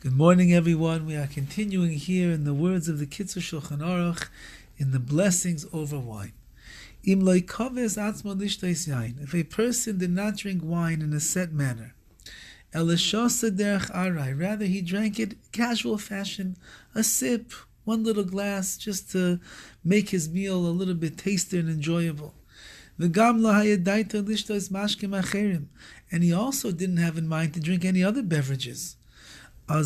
Good morning, everyone. We are continuing here in the words of the Kiddush Shulchan Aruch in the blessings over wine. If a person did not drink wine in a set manner, rather he drank it casual fashion, a sip, one little glass, just to make his meal a little bit tastier and enjoyable. And he also didn't have in mind to drink any other beverages. Then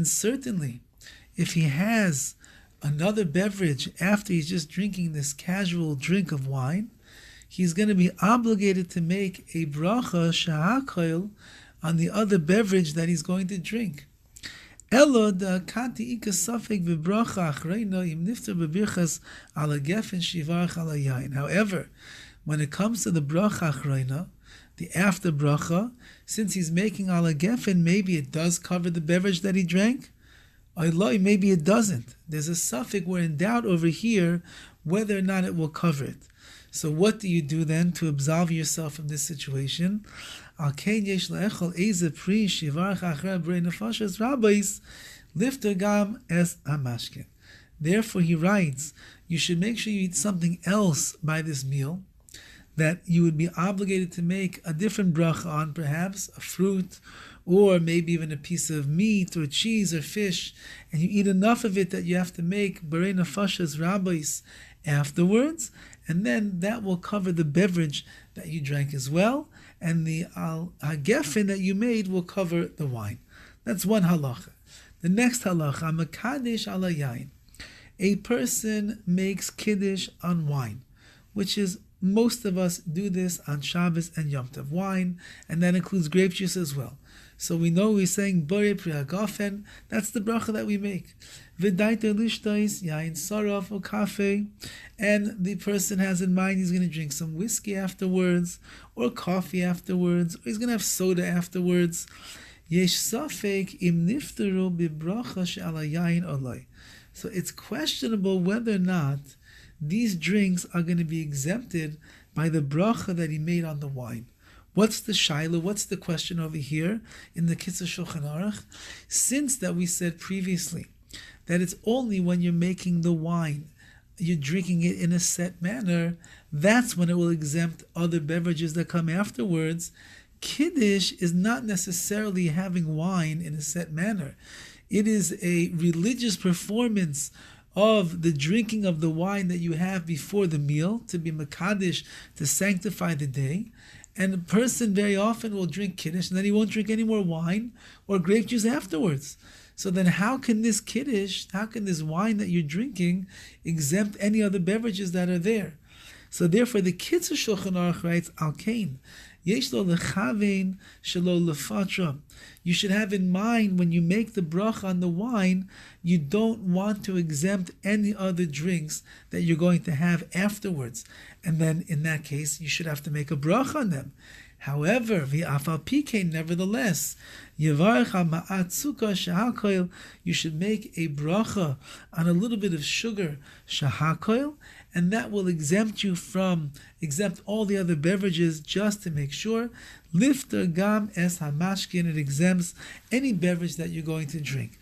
certainly, if he has another beverage after he's just drinking this casual drink of wine, he's going to be obligated to make a bracha shahakoil on the other beverage that he's going to drink. However, when it comes to the bracha achreina, the after bracha, since he's making ala gefen, maybe it does cover the beverage that he drank. Maybe it doesn't. There's a suffix, we're in doubt over here whether or not it will cover it. So what do you do then to absolve yourself from this situation? Therefore he writes, you should make sure you eat something else by this meal that you would be obligated to make a different bracha on, perhaps a fruit, or maybe even a piece of meat or cheese or fish, and you eat enough of it that you have to make Borei Nefashos Rabbis afterwards, and then that will cover the beverage that you drank as well, and the gefen that you made will cover the wine. That's one halacha. The next halacha, Mekadesh ala yain. A person makes Kiddush on wine, which is most of us do this on Shabbos and Yom Tov, wine, and that includes grape juice as well. So we know we're saying Borei Pri Hagafen, that's the bracha that we make. V'daita lishtais, yain saraf or kafe, and the person has in mind he's going to drink some whiskey afterwards, or coffee afterwards, or he's going to have soda afterwards. Yesh safek im niftaru bibracha she'ala yain oloi. So it's questionable whether or not these drinks are going to be exempted by the bracha that he made on the wine. What's the shaila? What's the question over here in the Kiddush Shulchan Aruch? Since that we said previously that it's only when you're making the wine, you're drinking it in a set manner, that's when it will exempt other beverages that come afterwards. Kiddush is not necessarily having wine in a set manner. It is a religious performance of the drinking of the wine that you have before the meal, to be Mekadesh, to sanctify the day. And a person very often will drink Kiddush, and then he won't drink any more wine or grape juice afterwards. So then how can this Kiddush, how can this wine that you're drinking exempt any other beverages that are there? So therefore the Kiddush Shulchan Aruch writes, Al Kain, Yesh lo lechavein shelo lefatra. You should have in mind when you make the bracha on the wine, you don't want to exempt any other drinks that you're going to have afterwards. And then in that case, you should have to make a bracha on them. However, v'afal pikein, nevertheless, yevarech ma'at sukkah shahakoil, you should make a bracha on a little bit of sugar shahakoil, and that will exempt all the other beverages, just to make sure. Lifter gam es hamashkin, it exempts any beverage that you're going to drink.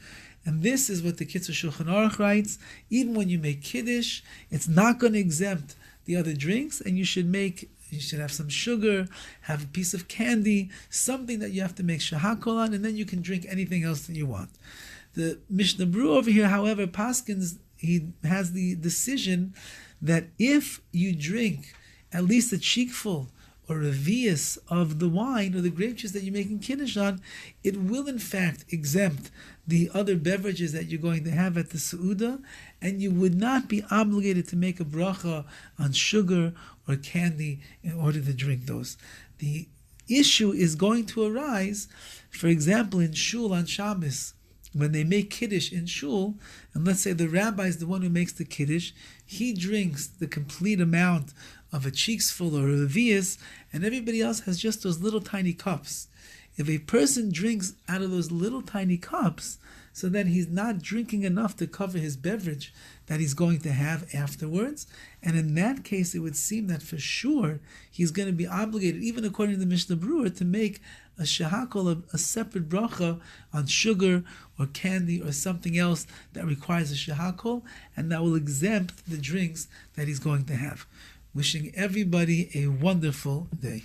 And this is what the Kiddush Shulchan Aruch writes. Even when you make Kiddush, it's not going to exempt the other drinks, and you should have some sugar, have a piece of candy, something that you have to make shahakol on, and then you can drink anything else that you want. The Mishnah Brew over here, however, Paskins, he has the decision that if you drink at least a cheekful or a vias of the wine or the grape juice that you're making Kiddush on, it will in fact exempt the other beverages that you're going to have at the Seudah, and you would not be obligated to make a bracha on sugar or candy in order to drink those. The issue is going to arise, for example, in Shul on Shabbos, when they make Kiddush in Shul, and let's say the rabbi is the one who makes the Kiddush, he drinks the complete amount of a cheeksful or a vias, and everybody else has just those little tiny cups. If a person drinks out of those little tiny cups, so then he's not drinking enough to cover his beverage that he's going to have afterwards. And in that case, it would seem that for sure he's going to be obligated, even according to the Mishnah Berurah, to make a shehakol, a separate bracha on sugar or candy or something else that requires a shehakol, and that will exempt the drinks that he's going to have. Wishing everybody a wonderful day.